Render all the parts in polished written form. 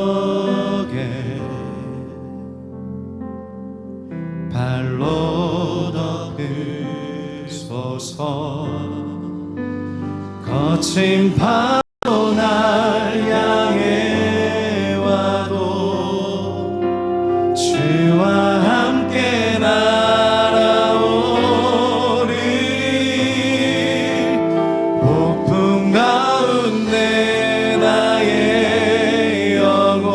능력에 발로 덮으소서. 거친 파도 날 향해 와도 주와 함께 날아오르리. 폭풍 가운데 나의 영혼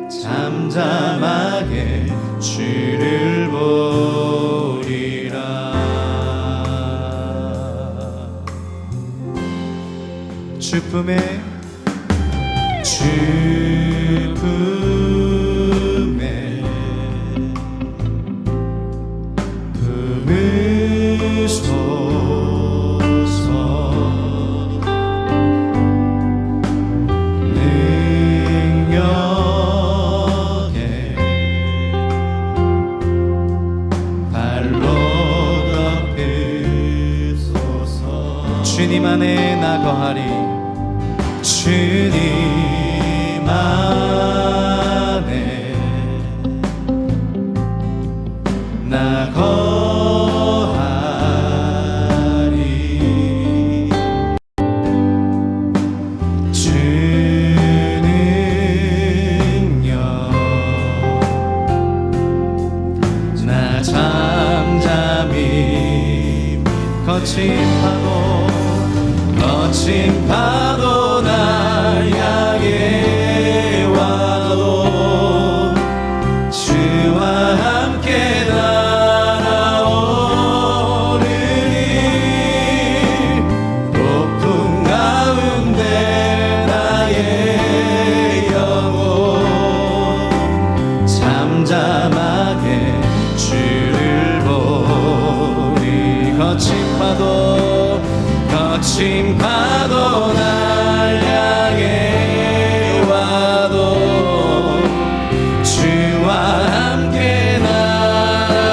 잠잠하게 주를 보리라. 주품에 품으소서. 능력에 발로 덮으소서. 주님 안에 나 거하리. 주님 안에 나 거하리. 주 능력 나 잠잠히. 거친 파도 날 향해 와도 주와 함께 날아오르리. 폭풍 가운데 나의 영혼 잠잠하게 주를 보리. 거친 파도 날 향해 와도 주와 함께 날아오르리.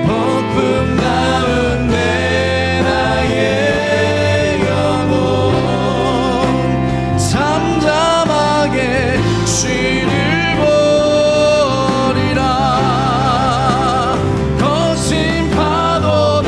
폭풍 가운데 나의 영혼 잠잠하게 주를 보리라. 거친 파도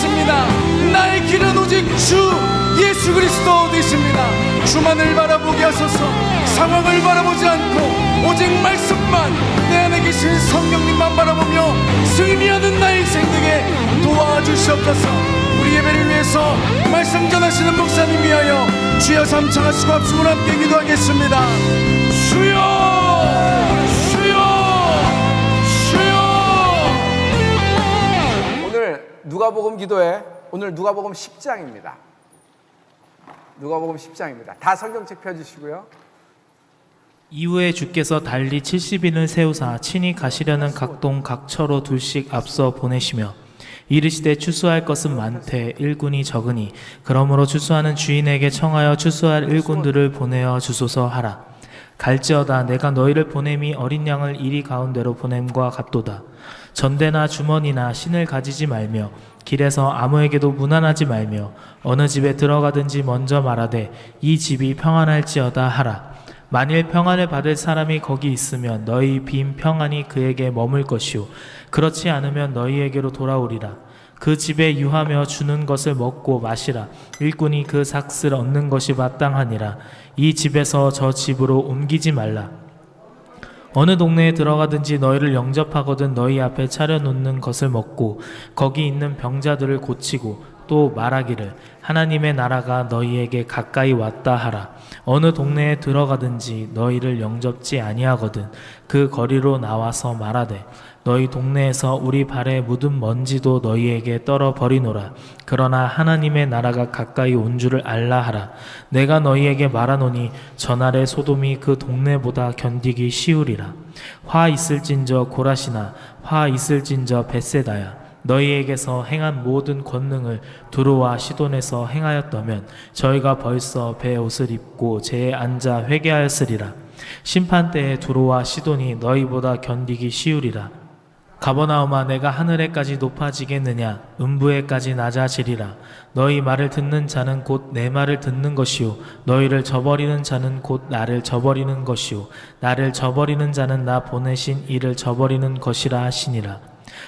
있습니다. 나의 길은 오직 주 예수 그리스도 되십니다. 주만을 바라보게 하소서. 상황을 바라보지 않고 오직 말씀만, 내 안에 계신 성령님만 바라보며 승리하는 나의 인생 되게 도와주시옵소서. 우리 예배를 위해서 말씀 전하시는 목사님 위하여 주여 삼창하시고 합심으로 함께 기도하겠습니다. 주여 주여 주여. 오늘 누가복음 기도회, 오늘 누가복음 10장입니다. 누가복음 10장입니다. 다 성경책 펴주시고요. 이후에 주께서 달리 70인을 세우사 친히 가시려는 각동 각처로 둘씩 앞서 보내시며 이르시되 추수할 것은 많되 일꾼이 적으니 그러므로 추수하는 주인에게 청하여 추수할 일꾼들을 보내어 주소서 하라. 갈지어다 내가 너희를 보냄이 어린 양을 이리 가운데로 보냄과 같도다. 전대나 주머니나 신을 가지지 말며 길에서 아무에게도 문안하지 말며 어느 집에 들어가든지 먼저 말하되 이 집이 평안할지어다 하라. 만일 평안을 받을 사람이 거기 있으면 너희 빈 평안이 그에게 머물 것이요 그렇지 않으면 너희에게로 돌아오리라. 그 집에 유하며 주는 것을 먹고 마시라. 일꾼이 그 삭을 얻는 것이 마땅하니라. 이 집에서 저 집으로 옮기지 말라. 어느 동네에 들어가든지 너희를 영접하거든 너희 앞에 차려놓는 것을 먹고 거기 있는 병자들을 고치고 또 말하기를 하나님의 나라가 너희에게 가까이 왔다 하라. 어느 동네에 들어가든지 너희를 영접지 아니하거든 그 거리로 나와서 말하되 너희 동네에서 우리 발에 묻은 먼지도 너희에게 떨어 버리노라. 그러나 하나님의 나라가 가까이 온 줄을 알라 하라. 내가 너희에게 말하노니 전날의 소돔이 그 동네보다 견디기 쉬우리라. 화 있을진저 고라시나 화 있을진저 벳세다야. 너희에게서 행한 모든 권능을 두로와 시돈에서 행하였다면 저희가 벌써 배 옷을 입고 제에 앉아 회개하였으리라. 심판때에 두로와 시돈이 너희보다 견디기 쉬우리라. 가버나움아 내가 하늘에까지 높아지겠느냐 음부에까지 낮아지리라. 너희 말을 듣는 자는 곧 내 말을 듣는 것이요 너희를 저버리는 자는 곧 나를 저버리는 것이요 나를 저버리는 자는 나 보내신 이를 저버리는 것이라 하시니라.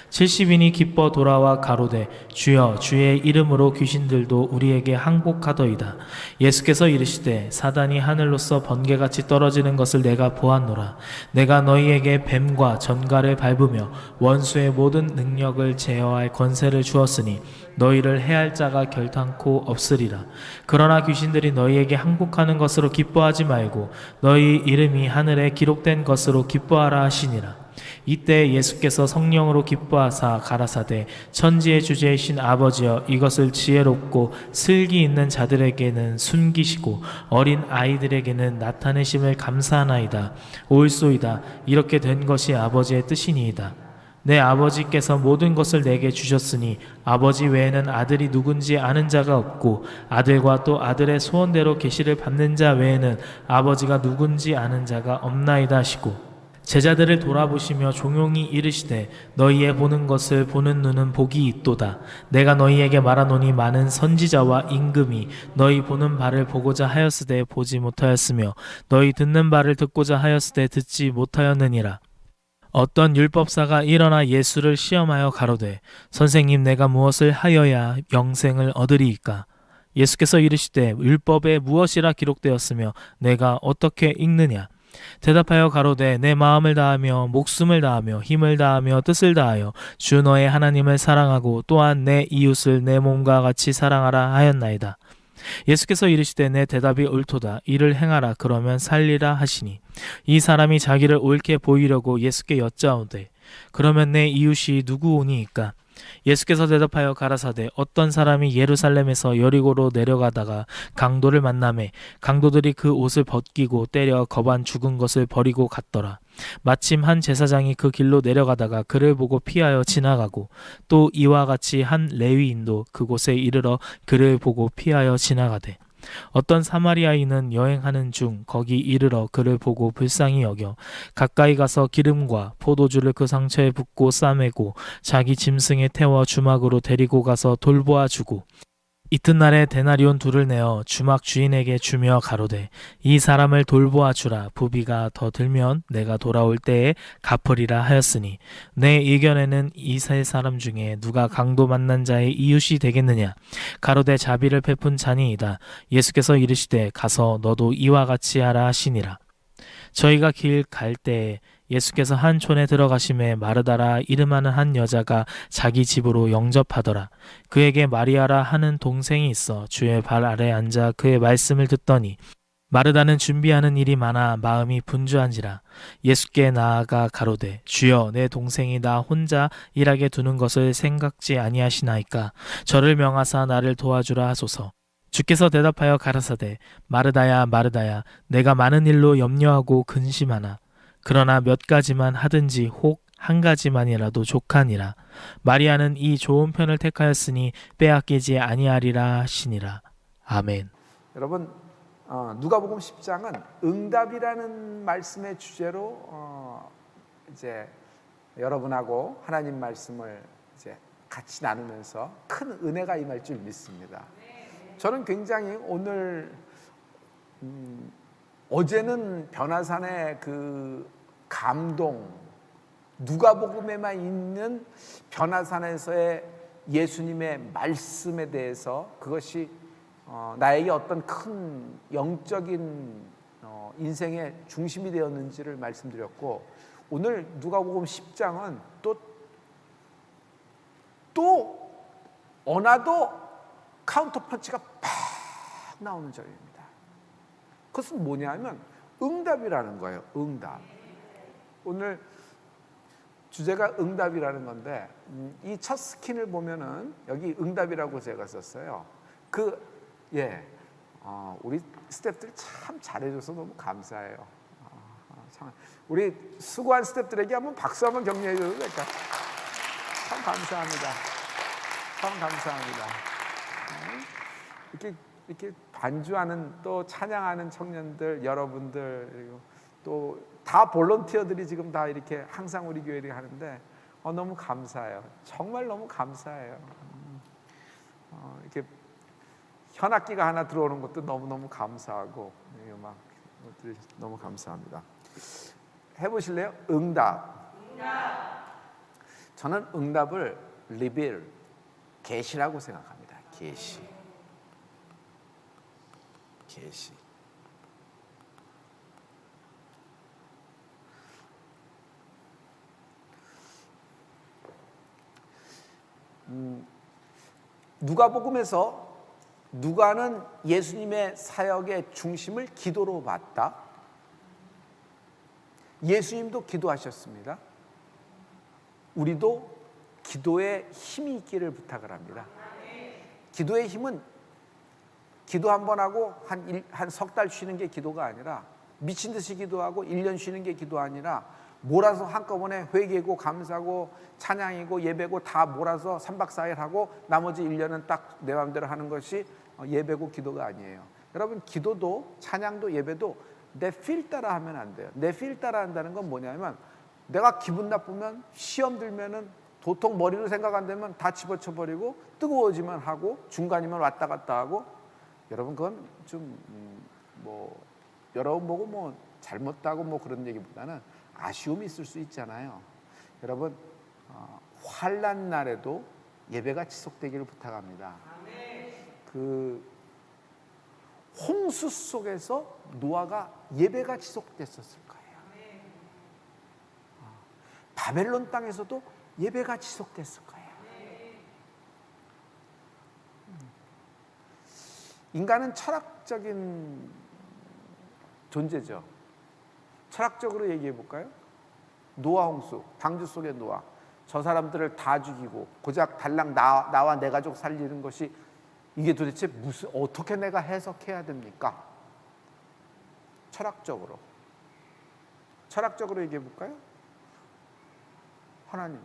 70인이 기뻐 돌아와 가로되 주여 주의 이름으로 귀신들도 우리에게 항복하더이다. 예수께서 이르시되 사단이 하늘로서 번개같이 떨어지는 것을 내가 보았노라. 내가 너희에게 뱀과 전갈을 밟으며 원수의 모든 능력을 제어할 권세를 주었으니 너희를 해할 자가 결탄코 없으리라. 그러나 귀신들이 너희에게 항복하는 것으로 기뻐하지 말고 너희 이름이 하늘에 기록된 것으로 기뻐하라 하시니라. 이때 예수께서 성령으로 기뻐하사 가라사대 천지의 주제이신 아버지여 이것을 지혜롭고 슬기 있는 자들에게는 숨기시고 어린 아이들에게는 나타내심을 감사하나이다. 옳소이다. 이렇게 된 것이 아버지의 뜻이니이다. 내 아버지께서 모든 것을 내게 주셨으니 아버지 외에는 아들이 누군지 아는 자가 없고 아들과 또 아들의 소원대로 계시를 받는 자 외에는 아버지가 누군지 아는 자가 없나이다 하시고 제자들을 돌아보시며 종용이 이르시되 너희의 보는 것을 보는 눈은 복이 있도다. 내가 너희에게 말하노니 많은 선지자와 임금이 너희 보는 바를 보고자 하였으되 보지 못하였으며 너희 듣는 바를 듣고자 하였으되 듣지 못하였느니라. 어떤 율법사가 일어나 예수를 시험하여 가로되 선생님 내가 무엇을 하여야 영생을 얻으리이까? 예수께서 이르시되 율법에 무엇이라 기록되었으며 내가 어떻게 읽느냐? 대답하여 가로되 내 마음을 다하며 목숨을 다하며 힘을 다하며 뜻을 다하여 주 너의 하나님을 사랑하고 또한 내 이웃을 내 몸과 같이 사랑하라 하였나이다. 예수께서 이르시되 내 대답이 옳도다. 이를 행하라 그러면 살리라 하시니 이 사람이 자기를 옳게 보이려고 예수께 여짜오되 그러면 내 이웃이 누구오니이까? 예수께서 대답하여 가라사대 어떤 사람이 예루살렘에서 여리고로 내려가다가 강도를 만나매 강도들이 그 옷을 벗기고 때려 거반 죽은 것을 버리고 갔더라. 마침 한 제사장이 그 길로 내려가다가 그를 보고 피하여 지나가고 또 이와 같이 한 레위인도 그곳에 이르러 그를 보고 피하여 지나가되 어떤 사마리아인은 여행하는 중 거기 이르러 그를 보고 불쌍히 여겨 가까이 가서 기름과 포도주를 그 상처에 붓고 싸매고 자기 짐승에 태워 주막으로 데리고 가서 돌보아 주고 이튿날에 데나리온 둘을 내어 주막 주인에게 주며 가로되 이 사람을 돌보아 주라. 부비가 더 들면 내가 돌아올 때에 갚으리라 하였으니 내 의견에는 이 세 사람 중에 누가 강도 만난 자의 이웃이 되겠느냐. 가로되 자비를 베푼 자니이다. 예수께서 이르시되 가서 너도 이와 같이 하라 하시니라. 저희가 길 갈 때에 예수께서 한 촌에 들어가심에 마르다라 이름하는 한 여자가 자기 집으로 영접하더라. 그에게 마리아라 하는 동생이 있어 주의 발 아래 앉아 그의 말씀을 듣더니 마르다는 준비하는 일이 많아 마음이 분주한지라. 예수께 나아가 가로되 주여 내 동생이 나 혼자 일하게 두는 것을 생각지 아니하시나이까. 저를 명하사 나를 도와주라 하소서. 주께서 대답하여 가라사대 마르다야 마르다야 내가 많은 일로 염려하고 근심하나 그러나 몇 가지만 하든지 혹 한 가지만이라도 족하니라. 마리아는 이 좋은 편을 택하였으니 빼앗기지 아니하리라 하시니라. 아멘. 여러분, 누가복음 10장은 응답이라는 말씀의 주제로 이제 여러분하고 하나님 말씀을 이제 같이 나누면서 큰 은혜가 임할 줄 믿습니다. 저는 굉장히 오늘 어제는 변화산의 그 감동, 누가복음에만 있는 변화산에서의 예수님의 말씀에 대해서 그것이 나에게 어떤 큰 영적인 인생의 중심이 되었는지를 말씀드렸고, 오늘 누가복음 10장은 또 어나도 카운터 펀치가 팍 나오는 절입니다. 그것은 뭐냐면 응답이라는 거예요. 응답. 오늘 주제가 응답이라는 건데 이 첫 스킨을 보면은 여기 응답이라고 제가 썼어요. 우리 스태프들 참 잘해줘서 너무 감사해요. 참 우리 수고한 스태프들에게 한번 박수 한번 격려해줘도 될까? 참 감사합니다. 참 감사합니다. 이렇게 반주하는 또 찬양하는 청년들 여러분들 그리고 또 다 볼런티어들이 지금 다 이렇게 항상 우리 교회를 하는데 너무 감사해요. 정말 너무 감사해요. 이렇게 현악기가 하나 들어오는 것도 너무너무 감사하고 막 너무 감사합니다. 해보실래요? 응답. 저는 응답을 리빌, 계시라고 생각합니다. 계시. 누가복음에서 누가는 예수님의 사역의 중심을 기도로 봤다. 예수님도 기도하셨습니다. 우리도 기도에 힘이 있기를 부탁을 합니다. 기도의 힘은 기도 한 번 하고 한 석 달 쉬는 게 기도가 아니라 미친 듯이 기도하고 1년 쉬는 게 기도 아니라 몰아서 한꺼번에 회개고 감사고 찬양이고 예배고 다 몰아서 3박 4일 하고 나머지 1년은 딱 내 마음대로 하는 것이 예배고 기도가 아니에요. 여러분, 기도도 찬양도 예배도 내 필 따라 하면 안 돼요. 내 필 따라 한다는 건 뭐냐면 내가 기분 나쁘면 시험 들면은 도통 머리로 생각 안 되면 다 집어쳐 버리고 뜨거워지만 하고 중간이면 왔다 갔다 하고, 여러분 그건 좀 여러분 보고 잘못다고 그런 얘기보다는 아쉬움이 있을 수 있잖아요. 여러분, 환난 날에도 예배가 지속되기를 부탁합니다. 그 홍수 속에서 노아가 예배가 지속됐었을 거예요. 바벨론 땅에서도 예배가 지속됐을 거예요. 인간은 철학적인 존재죠. 철학적으로 얘기해 볼까요? 노아 홍수, 방주 속의 노아, 저 사람들을 다 죽이고 고작 달랑 나와 내 가족 살리는 것이 이게 도대체 어떻게 내가 해석해야 됩니까? 철학적으로 얘기해 볼까요? 하나님,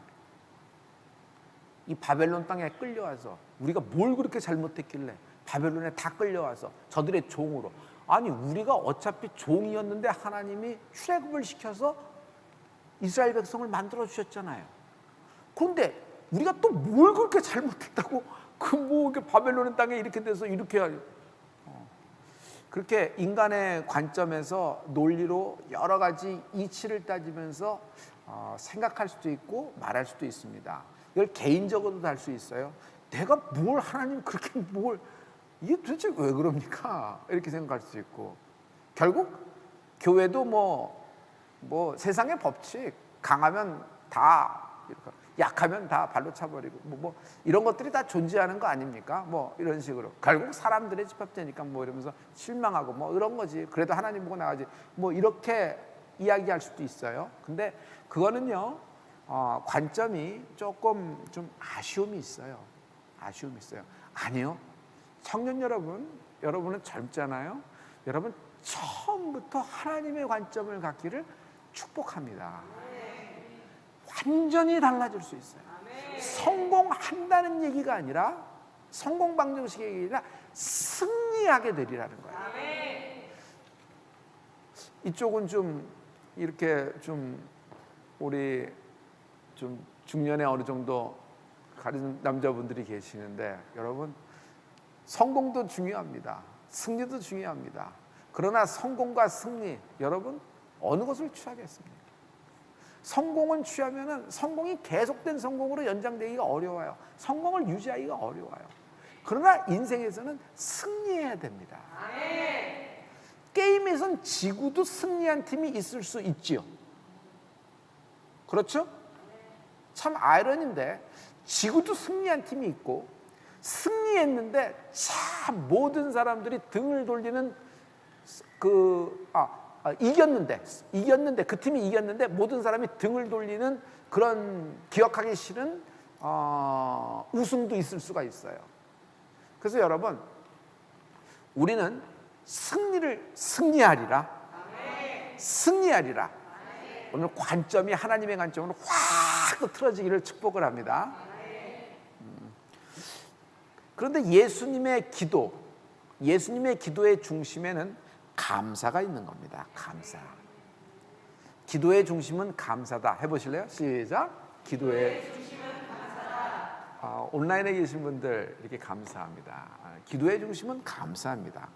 이 바벨론 땅에 끌려와서 우리가 뭘 그렇게 잘못했길래 바벨론에 다 끌려와서 저들의 종으로, 아니 우리가 어차피 종이었는데 하나님이 출애굽을 시켜서 이스라엘 백성을 만들어 주셨잖아요. 그런데 우리가 또 뭘 그렇게 잘못했다고 그 뭐 바벨론의 땅에 이렇게 돼서 이렇게 하려. 그렇게 인간의 관점에서 논리로 여러 가지 이치를 따지면서 생각할 수도 있고 말할 수도 있습니다. 이걸 개인적으로도 할 수 있어요. 내가 뭘 하나님 그렇게 뭘 이게 도대체 왜 그럽니까? 이렇게 생각할 수 있고 결국 교회도 뭐 세상의 법칙 강하면 다 이렇게 약하면 다 발로 차버리고 뭐 이런 것들이 다 존재하는 거 아닙니까? 뭐 이런 식으로 결국 사람들의 집합되니까 뭐 이러면서 실망하고 뭐 이런 거지. 그래도 하나님 보고 나가지. 뭐 이렇게 이야기할 수도 있어요. 근데 그거는요 관점이 조금 좀 아쉬움이 있어요. 아니요. 청년 여러분은 젊잖아요. 여러분 처음부터 하나님의 관점을 갖기를 축복합니다. 완전히 달라질 수 있어요. 성공한다는 얘기가 아니라 성공 방정식의 얘기가 아니라 승리하게 되리라는 거예요. 이쪽은 좀 이렇게 좀 우리 좀 중년에 어느 정도 가진 남자분들이 계시는데 여러분 성공도 중요합니다. 승리도 중요합니다. 그러나 성공과 승리 여러분 어느 것을 취하겠습니까? 성공은 취하면은 성공이 계속된 성공으로 연장되기가 어려워요. 성공을 유지하기가 어려워요. 그러나 인생에서는 승리해야 됩니다. 게임에선 지구도 승리한 팀이 있을 수 있지요. 그렇죠? 참 아이러니인데 지구도 승리한 팀이 있고 승리했는데 참 모든 사람들이 등을 돌리는 이겼는데 그 팀이 이겼는데 모든 사람이 등을 돌리는 그런 기억하기 싫은 우승도 있을 수가 있어요. 그래서 여러분 우리는 승리하리라. 오늘 관점이 하나님의 관점으로 확 틀어지기를 축복을 합니다. 그런데 예수님의 기도의 중심에는 감사가 있는 겁니다. 감사. 기도의 중심은 감사다. 해보실래요? 시작. 기도의 중심은 감사다. 온라인에 계신 분들 이렇게 감사합니다. 기도의 중심은 감사합니다.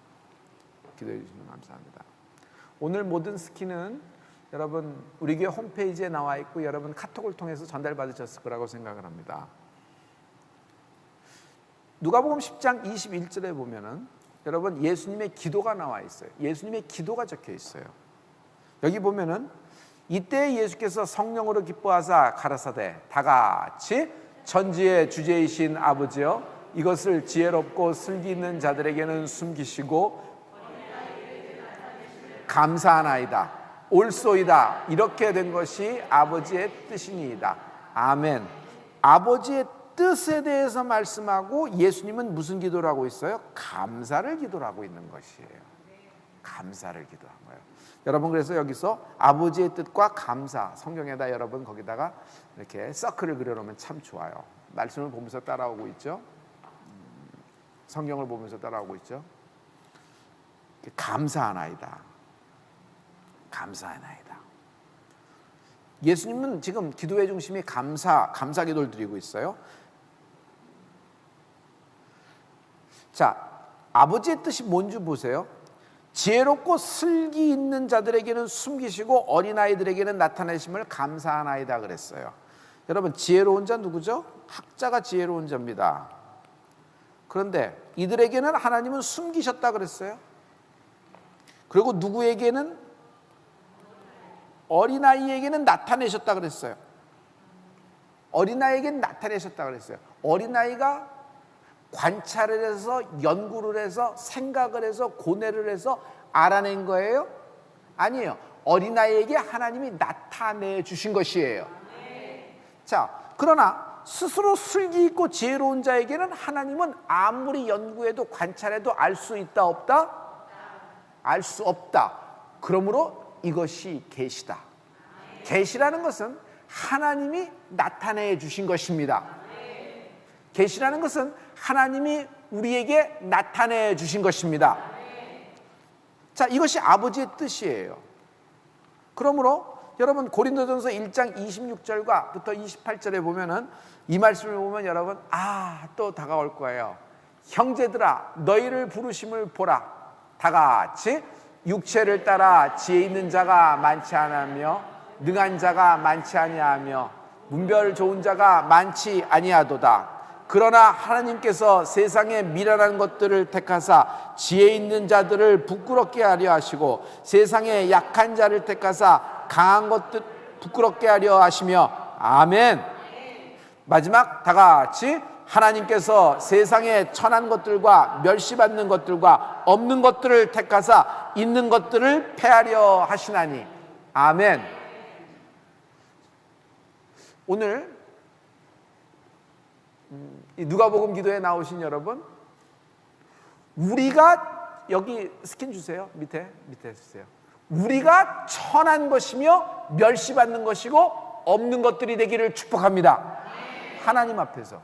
기도의 중심은 감사합니다. 오늘 모든 스키는 여러분 우리 교회 홈페이지에 나와 있고 여러분 카톡을 통해서 전달받으셨을 거라고 생각을 합니다. 누가복음 10장 21절에 보면은 여러분 예수님의 기도가 나와 있어요. 예수님의 기도가 적혀 있어요. 여기 보면은 이때 예수께서 성령으로 기뻐하사 가라사대 다 같이 천지의 주제이신 아버지여 이것을 지혜롭고 슬기 있는 자들에게는 숨기시고 감사하나이다. 옳소이다. 이렇게 된 것이 아버지의 뜻이니이다. 아멘. 아버지의 뜻에 대해서 말씀하고 예수님은 무슨 기도를 하고 있어요? 감사를 기도를 하고 있는 것이에요. 감사를 기도한 거예요. 여러분 그래서 여기서 아버지의 뜻과 감사 성경에다 여러분 거기다가 이렇게 서클을 그려놓으면 참 좋아요. 말씀을 보면서 따라오고 있죠. 성경을 보면서 따라오고 있죠. 감사하나이다. 감사하나이다. 예수님은 지금 기도의 중심이 감사 기도를 드리고 있어요. 자, 아버지의 뜻이 뭔지 보세요. 지혜롭고 슬기 있는 자들에게는 숨기시고 어린아이들에게는 나타내심을 감사하나이다 그랬어요. 여러분 지혜로운 자 누구죠? 학자가 지혜로운 자입니다. 그런데 이들에게는 하나님은 숨기셨다 그랬어요. 그리고 누구에게는 어린아이에게는 나타내셨다 그랬어요. 어린아이에게는 나타내셨다 그랬어요. 어린아이가 관찰을 해서 연구를 해서 생각을 해서 고뇌를 해서 알아낸 거예요? 아니에요. 어린아이에게 하나님이 나타내 주신 것이에요. 자, 그러나 스스로 슬기 있고 지혜로운 자에게는 하나님은 아무리 연구해도 관찰해도 알 수 있다 없다? 알 수 없다. 그러므로 이것이 계시다. 계시라는 것은 하나님이 나타내 주신 것입니다. 계시라는 것은 하나님이 우리에게 나타내 주신 것입니다. 자, 이것이 아버지의 뜻이에요. 그러므로 여러분 고린도전서 1장 26절과부터 28절에 보면은 이 말씀을 보면 여러분 또 다가올 거예요. 형제들아 너희를 부르심을 보라. 다 같이 육체를 따라 지혜 있는 자가 많지 않으며 능한 자가 많지 아니하며 문별 좋은 자가 많지 아니하도다. 그러나 하나님께서 세상의 미련한 것들을 택하사 지혜 있는 자들을 부끄럽게 하려 하시고 세상의 약한 자를 택하사 강한 것들 부끄럽게 하려 하시며 아멘. 마지막 다 같이 하나님께서 세상의 천한 것들과 멸시받는 것들과 없는 것들을 택하사 있는 것들을 패하려 하시나니 아멘. 오늘 누가복음 기도에 나오신 여러분, 우리가 여기 스킨 주세요. 밑에 주세요. 우리가 천한 것이며 멸시받는 것이고 없는 것들이 되기를 축복합니다. 하나님 앞에서.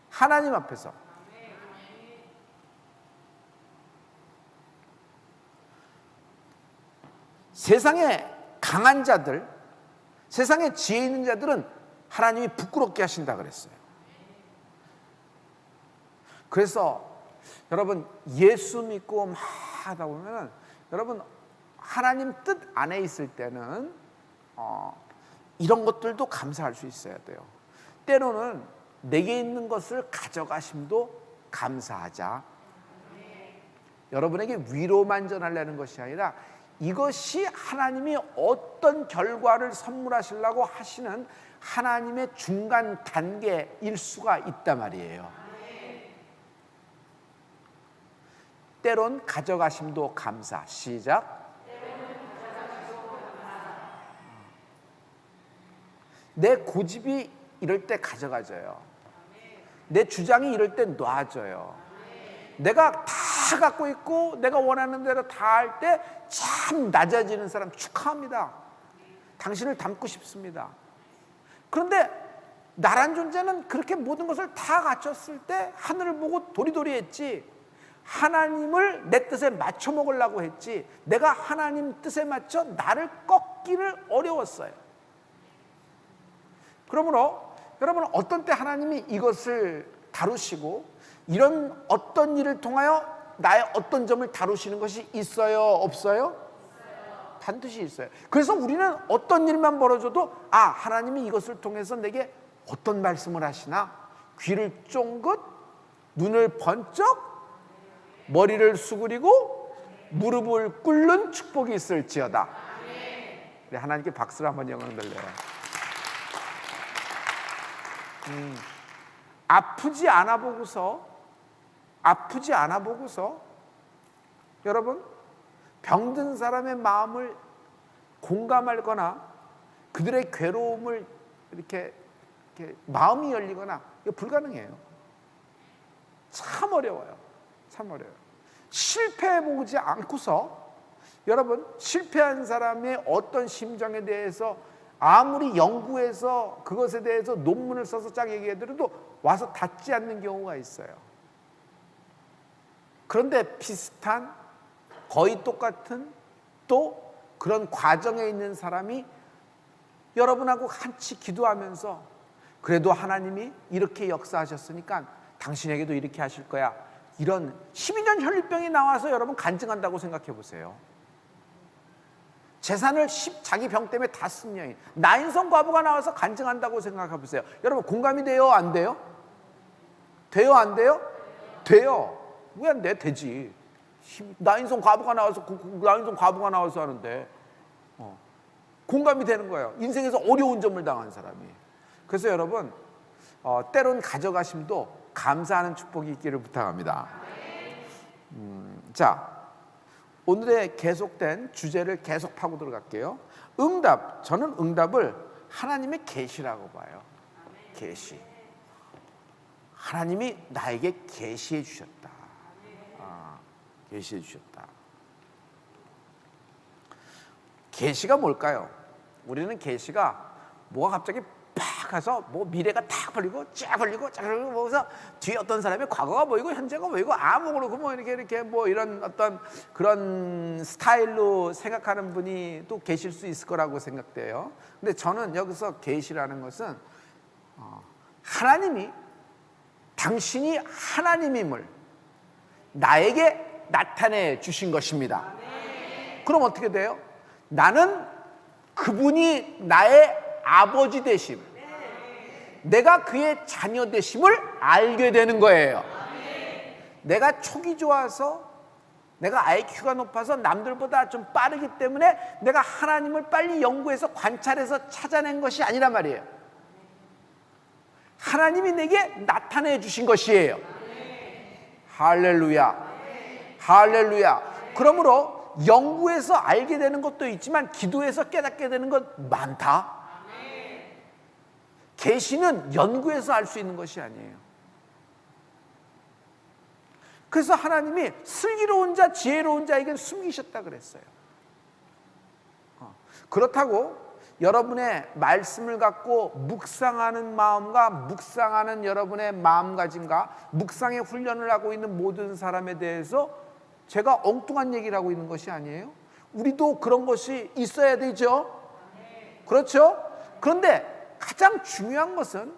하나님 앞에서. 세상에 강한 자들, 세상에 지혜 있는 자들은 하나님이 부끄럽게 하신다 그랬어요. 그래서 여러분 예수 믿고 막 하다 보면 여러분 하나님 뜻 안에 있을 때는 이런 것들도 감사할 수 있어야 돼요. 때로는 내게 있는 것을 가져가심도 감사하자. 여러분에게 위로만 전하려는 것이 아니라 이것이 하나님이 어떤 결과를 선물하시려고 하시는 하나님의 중간 단계일 수가 있단 말이에요. 때론 가져가심도 감사. 시작. 내 고집이 이럴 때 가져가져요. 내 주장이 이럴 때 놔줘요. 내가 다 갖고 있고 내가 원하는 대로 다 할 때 참 낮아지는 사람 축하합니다. 당신을 닮고 싶습니다. 그런데 나란 존재는 그렇게 모든 것을 다 갖췄을 때 하늘을 보고 도리도리 했지, 하나님을 내 뜻에 맞춰 먹으려고 했지, 내가 하나님 뜻에 맞춰 나를 꺾기를 어려웠어요. 그러므로 여러분 어떤 때 하나님이 이것을 다루시고 이런 어떤 일을 통하여 나의 어떤 점을 다루시는 것이 있어요? 없어요? 반드시 있어요. 그래서 우리는 어떤 일만 벌어져도 하나님이 이것을 통해서 내게 어떤 말씀을 하시나, 귀를 쫑긋, 눈을 번쩍, 머리를 수그리고 무릎을 꿇는 축복이 있을지어다. 우리 하나님께 박수를 한번 영광 돌려요. 아프지 않아 보고서 여러분 병든 사람의 마음을 공감하거나 그들의 괴로움을 이렇게 마음이 열리거나 이거 불가능해요. 참 어려워요. 실패해보지 않고서 여러분 실패한 사람의 어떤 심정에 대해서 아무리 연구해서 그것에 대해서 논문을 써서 쫙 얘기해드려도 와서 닿지 않는 경우가 있어요. 그런데 비슷한 거의 똑같은 또 그런 과정에 있는 사람이 여러분하고 같이 기도하면서 그래도 하나님이 이렇게 역사하셨으니까 당신에게도 이렇게 하실 거야, 이런 12년 혈류병이 나와서 여러분 간증한다고 생각해 보세요. 재산을 자기 병 때문에 다 쓴 여인, 나인성 과부가 나와서 간증한다고 생각해 보세요. 여러분 공감이 돼요? 안 돼요? 돼요? 안 돼요? 돼요. 왜 안 돼? 되지. 나인성 과부가 나와서 하는데 공감이 되는 거예요. 인생에서 어려운 점을 당한 사람이. 그래서 여러분 때론 가져가심도 감사하는 축복이 있기를 부탁합니다. 자, 오늘의 계속된 주제를 계속 파고 들어갈게요. 응답. 저는 응답을 하나님의 계시라고 봐요. 계시. 하나님이 나에게 계시해 주셨다. 계시해 주셨다. 계시가 뭘까요? 우리는 계시가 뭐가 갑자기 팍 탁 가서 뭐 미래가 탁 걸리고 쫙 걸리고 쫙 걸리고 보면서 뒤에 어떤 사람이 과거가 보이고 현재가 보이고 아무거나 뭐 이렇게 뭐 이런 어떤 그런 스타일로 생각하는 분이 또 계실 수 있을 거라고 생각돼요. 근데 저는 여기서 계시라는 것은 하나님이 당신이 하나님임을 나에게 나타내 주신 것입니다. 그럼 어떻게 돼요? 나는 그분이 나의 아버지 되심, 내가 그의 자녀 되심을 알게 되는 거예요. 내가 촉이 좋아서, 내가 IQ가 높아서 남들보다 좀 빠르기 때문에 내가 하나님을 빨리 연구해서 관찰해서 찾아낸 것이 아니란 말이에요. 하나님이 내게 나타내 주신 것이에요. 할렐루야, 할렐루야. 그러므로 연구해서 알게 되는 것도 있지만 기도해서 깨닫게 되는 것 많다. 계시는 연구해서 알 수 있는 것이 아니에요. 그래서 하나님이 슬기로운 자, 지혜로운 자에게 숨기셨다 그랬어요. 그렇다고 여러분의 말씀을 갖고 묵상하는 마음과 묵상하는 여러분의 마음가짐과 묵상의 훈련을 하고 있는 모든 사람에 대해서 제가 엉뚱한 얘기를 하고 있는 것이 아니에요. 우리도 그런 것이 있어야 되죠. 그렇죠? 그런데 가장 중요한 것은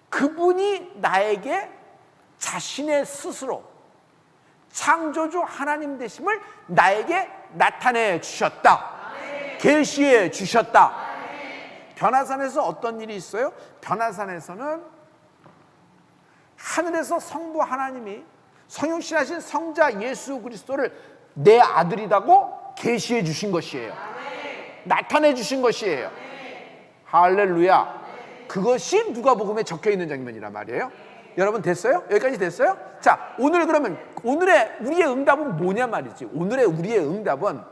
그분이 나에게 자신의 스스로 창조주 하나님 되심을 나에게 나타내 주셨다. 계시해 주셨다. 변화산에서 어떤 일이 있어요? 변화산에서는 하늘에서 성부 하나님이 성육신하신 성자 예수 그리스도를 내 아들이라고 계시해 주신 것이에요. 나타내 주신 것이에요. 할렐루야. 그것이 누가복음에 적혀 있는 장면이란 말이에요. 여러분 됐어요? 여기까지 됐어요? 자, 오늘 그러면 오늘의 우리의 응답은 뭐냐 말이지. 오늘의 우리의 응답은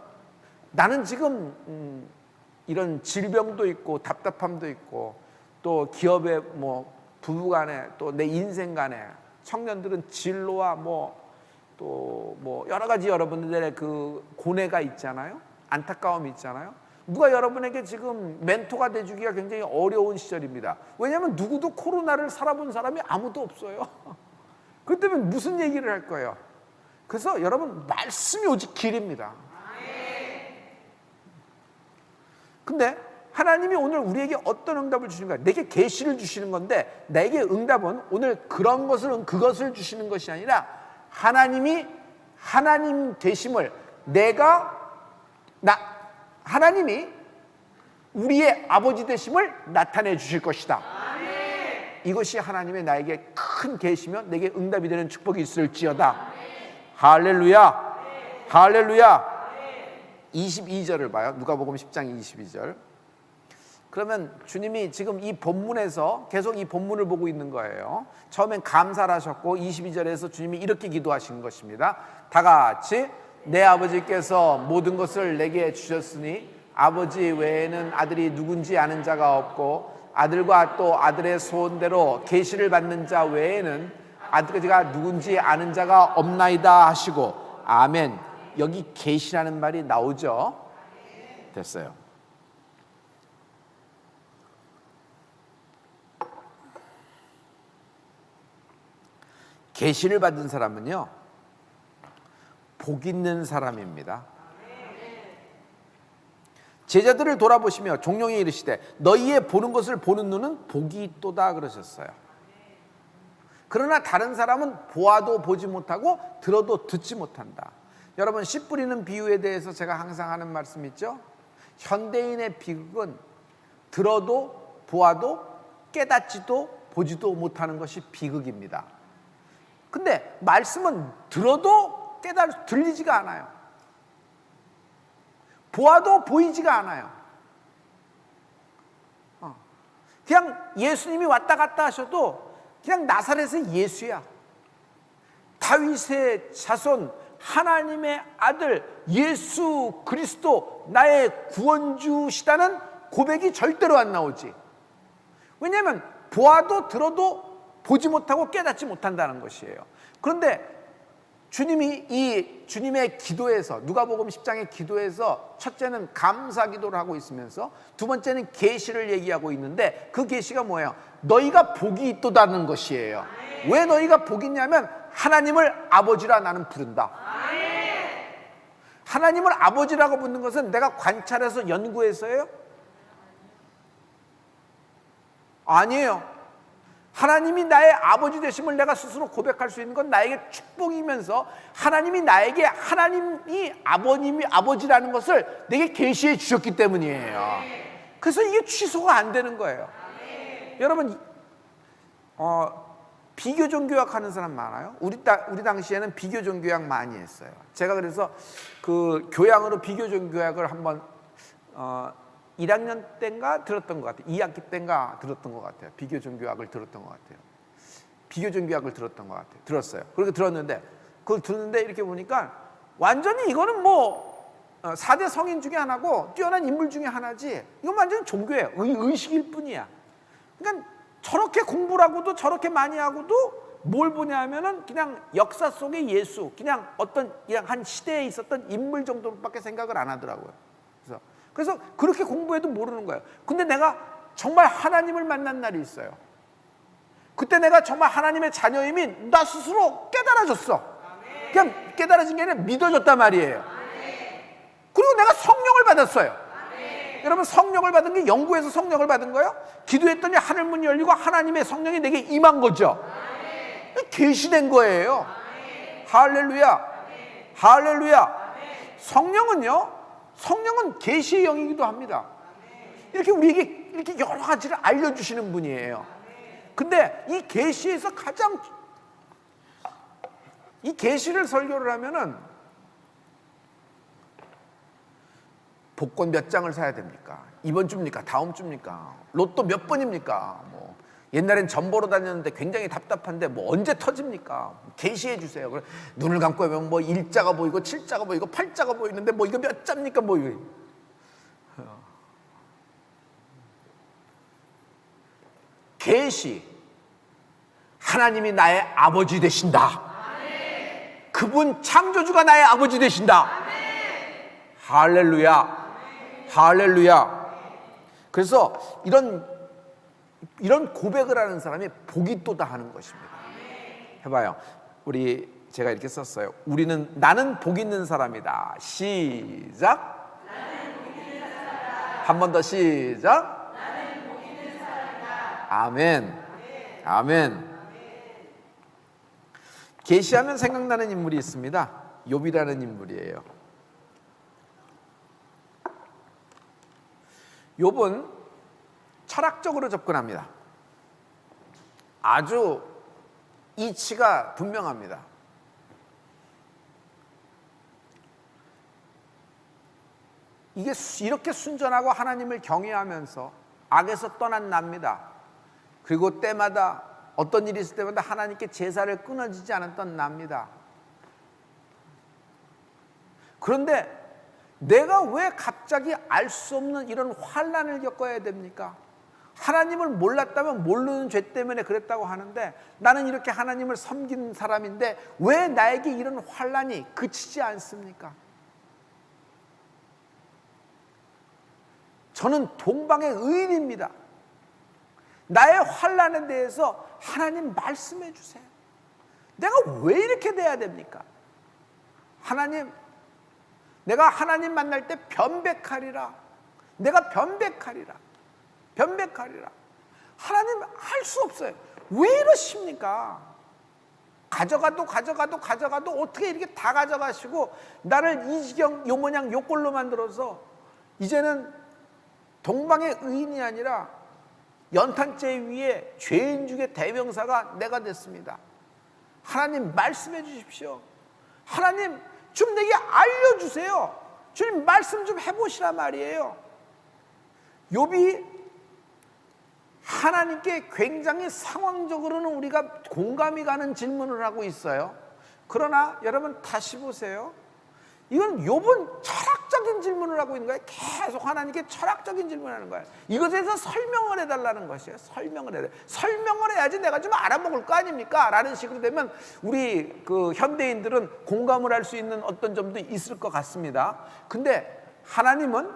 나는 지금 이런 질병도 있고 답답함도 있고 또 기업의 뭐 부부간에 또 내 인생 간에 청년들은 진로와 또 여러 가지 여러분들의 그 고뇌가 있잖아요. 안타까움이 있잖아요. 누가 여러분에게 지금 멘토가 돼주기가 굉장히 어려운 시절입니다. 왜냐하면 누구도 코로나를 살아본 사람이 아무도 없어요. 그렇기 때문에 무슨 얘기를 할 거예요? 그래서 여러분 말씀이 오직 길입니다. 근데 하나님이 오늘 우리에게 어떤 응답을 주시는가? 내게 계시를 주시는 건데 내게 응답은 오늘 그것을 주시는 것이 아니라 하나님이 하나님 되심을 하나님이 우리의 아버지 되심을 나타내 주실 것이다. 이것이 하나님의 나에게 큰 계시며 내게 응답이 되는 축복이 있을지어다. 할렐루야, 할렐루야. 22절을 봐요. 누가복음 10장 22절. 그러면 주님이 지금 이 본문에서 계속 이 본문을 보고 있는 거예요. 처음엔 감사를 하셨고 22절에서 주님이 이렇게 기도하신 것입니다. 다 같이 내 아버지께서 모든 것을 내게 주셨으니 아버지 외에는 아들이 누군지 아는 자가 없고 아들과 또 아들의 소원대로 계시를 받는 자 외에는 아버지가 누군지 아는 자가 없나이다 하시고 아멘. 여기 계시라는 말이 나오죠. 됐어요. 계시를 받은 사람은요 복 있는 사람입니다. 제자들을 돌아보시며 종용이 이르시되 너희의 보는 것을 보는 눈은 복이 있도다 그러셨어요. 그러나 다른 사람은 보아도 보지 못하고 들어도 듣지 못한다. 여러분 씨 뿌리는 비유에 대해서 제가 항상 하는 말씀 있죠. 현대인의 비극은 들어도 보아도 깨닫지도 보지도 못하는 것이 비극입니다. 근데 말씀은 들어도 들리지가 않아요. 보아도 보이지가 않아요. 그냥 예수님이 왔다 갔다 하셔도 그냥 나사렛의 예수야. 다윗의 자손 하나님의 아들 예수 그리스도 나의 구원주시다는 고백이 절대로 안 나오지. 왜냐하면 보아도 들어도 보지 못하고 깨닫지 못한다는 것이에요. 그런데 주님의 기도에서, 누가복음 10장의 기도에서 첫째는 감사 기도를 하고 있으면서 두 번째는 계시를 얘기하고 있는데, 그 계시가 뭐예요? 너희가 복이 있도다는 것이에요. 왜 너희가 복이 있냐면 하나님을 아버지라 나는 부른다. 하나님을 아버지라고 부르는 것은 내가 관찰해서 연구해서요? 아니에요. 하나님이 나의 아버지 되심을 내가 스스로 고백할 수 있는 건 나에게 축복이면서, 하나님이 나에게 하나님이 아버지라는 것을 내게 계시해 주셨기 때문이에요. 그래서 이게 취소가 안 되는 거예요. 여러분, 비교종교학 하는 사람 많아요? 우리 당시에는 비교종교학 많이 했어요. 제가 그래서 그 교양으로 비교종교학을 한번 1학년 때인가 들었던 것 같아요. 2학기 때인가 들었던 것 같아요. 비교종교학을 들었던 것 같아요. 비교종교학을 들었던 것 같아요. 들었어요. 그렇게 들었는데, 그걸 듣는데 이렇게 보니까 완전히 이거는 뭐 4대 성인 중에 하나고 뛰어난 인물 중에 하나지, 이건 완전 종교예요. 의식일 뿐이야. 그러니까 저렇게 공부를 하고도 저렇게 많이 하고도 뭘 보냐면은 그냥 역사 속의 예수, 그냥 한 시대에 있었던 인물 정도밖에 생각을 안 하더라고요. 그래서 그렇게 공부해도 모르는 거예요. 근데 내가 정말 하나님을 만난 날이 있어요. 그때 내가 정말 하나님의 자녀임이 나 스스로 깨달아졌어. 그냥 깨달아진 게 아니라 믿어졌단 말이에요. 그리고 내가 성령을 받았어요. 여러분, 성령을 받은 게 영구에서 성령을 받은 거예요? 기도했더니 하늘문이 열리고 하나님의 성령이 내게 임한 거죠. 계시된 거예요. 할렐루야. 할렐루야. 성령은 계시의 영이기도 합니다. 이렇게 우리에게 이렇게 여러 가지를 알려주시는 분이에요. 근데 이 계시에서 가장, 이 계시를 설교를 하면은 복권 몇 장을 사야 됩니까? 이번 주입니까? 다음 주입니까? 로또 몇 번입니까? 뭐 옛날엔 점 보러 다녔는데 굉장히 답답한데 뭐 언제 터집니까? 계시해 주세요. 그래, 눈을 감고 보면 뭐 1자가 보이고 7자가 보이고 8자가 보이는데 뭐 이거 몇 자입니까? 뭐 이거. 계시. 하나님이 나의 아버지 되신다. 그분 창조주가 나의 아버지 되신다. 할렐루야. 할렐루야. 그래서 이런 고백을 하는 사람이 복이 있도다 하는 것입니다. 해봐요. 제가 이렇게 썼어요. 나는 복 있는 사람이다. 시작. 한 번 더 시작. 나는 복 있는 사람이다. 아멘. 아멘. 계시하면 생각나는 인물이 있습니다. 욥이라는 인물이에요. 욥은 철학적으로 접근합니다. 아주 이치가 분명합니다. 이게 이렇게 순전하고 하나님을 경외하면서 악에서 떠난 납니다. 그리고 때마다 어떤 일이 있을 때마다 하나님께 제사를 끊어지지 않았던 납니다. 그런데 내가 왜 갑자기 알 수 없는 이런 환난을 겪어야 됩니까? 하나님을 몰랐다면 모르는 죄 때문에 그랬다고 하는데, 나는 이렇게 하나님을 섬기는 사람인데 왜 나에게 이런 환난이 그치지 않습니까? 저는 동방의 의인입니다. 나의 환난에 대해서 하나님 말씀해 주세요. 내가 왜 이렇게 돼야 됩니까? 하나님, 내가 하나님 만날 때 변백하리라. 내가 변백하리라. 하나님 할 수 없어요. 왜 이러십니까? 가져가도 어떻게 이렇게 다 가져가시고 나를 이 지경 요 모양 요 꼴로 만들어서 이제는 동방의 의인이 아니라 연탄재 위에 죄인 중에 대명사가 내가 됐습니다. 하나님 말씀해 주십시오. 하나님 좀 내게 알려주세요. 주님 말씀 좀 해보시란 말이에요. 욥이 하나님께 굉장히 상황적으로는 우리가 공감이 가는 질문을 하고 있어요. 그러나 여러분 다시 보세요. 이건 욥은 철학적인 철학적인 질문을 하고 있는 거예요. 계속 하나님께 철학적인 질문을 하는 거예요. 이것에 대해서 설명을 해달라는 것이에요. 설명을 해야지 내가 좀 알아먹을 거 아닙니까? 라는 식으로 되면 우리 그 현대인들은 공감을 할 수 있는 어떤 점도 있을 것 같습니다. 근데 하나님은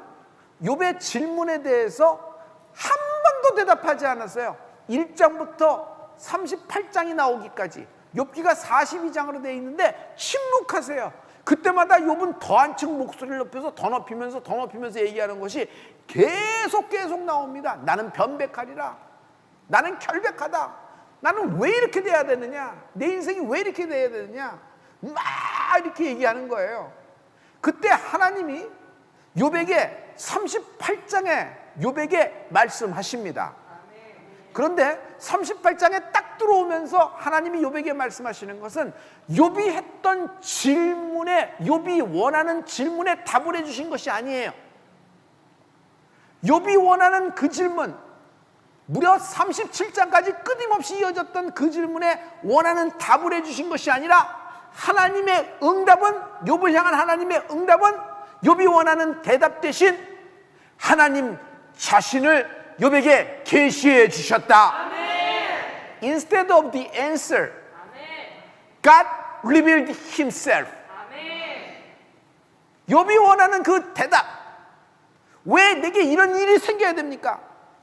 욥의 질문에 대해서 한 번도 대답하지 않았어요. 1장부터 38장이 나오기까지 욥기가 42장으로 되어 있는데 침묵하세요. 그때마다 욥은 더 한층 목소리를 높여서 더 높이면서 얘기하는 것이 계속 나옵니다. 나는 변백하리라. 나는 결백하다. 나는 왜 이렇게 돼야 되느냐? 내 인생이 왜 이렇게 돼야 되느냐? 막 이렇게 얘기하는 거예요. 그때 하나님이 욥에게 38장에 욥에게 말씀하십니다. 그런데 38장에 딱 들어오면서 하나님이 욥에게 말씀하시는 것은 욥이 했던 질문에, 욥이 원하는 질문에 답을 해주신 것이 아니에요. 욥이 원하는 그 질문, 무려 37장까지 끊임없이 이어졌던 그 질문에 원하는 답을 해주신 것이 아니라 하나님의 응답은, 욥을 향한 하나님의 응답은 욥이 원하는 대답 대신 하나님 자신을 욥에게 계시해 주셨다. Instead of the answer, God revealed Himself. 욥이 원하는 그 대답, 왜 내게 이런 일이 생겨야 됩니까?